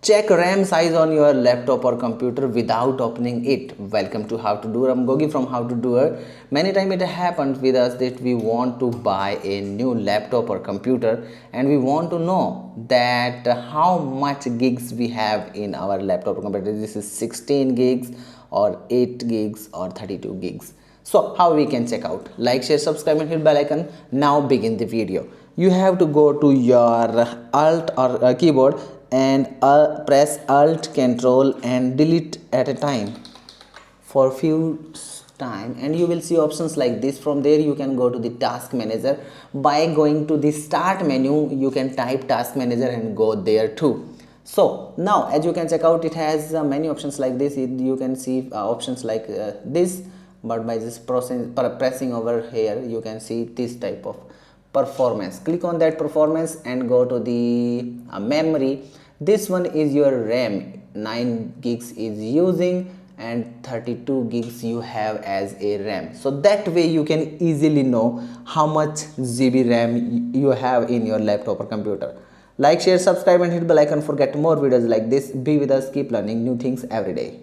Check RAM size on your laptop or computer without opening it. Welcome to How to Do. I'm Gogi from How to Do. Many times it happens with us that we want to buy a new laptop or computer and we want to know that how much gigs we have in our laptop or computer. This is 16 gigs or 8 gigs or 32 gigs. So how we can check out? Like, share, subscribe and hit bell icon. Now begin the video. You have to go to your alt or keyboard and press alt control and delete at a time for few time, and you will see options like this. From there you can go to the task manager. By going to the start menu, you can type task manager and go there too. So now as you can check out, it has many options like this. You can see options like this, but by just pressing over here you can see this type of performance. Click on that performance and go to the memory. This one is your RAM, 9 gigs is using and 32 gigs you have as a RAM. So that way you can easily know how much GB RAM you have in your laptop or computer. Like, share, subscribe and hit bell icon for get more videos like this. Be with us, keep learning new things every day.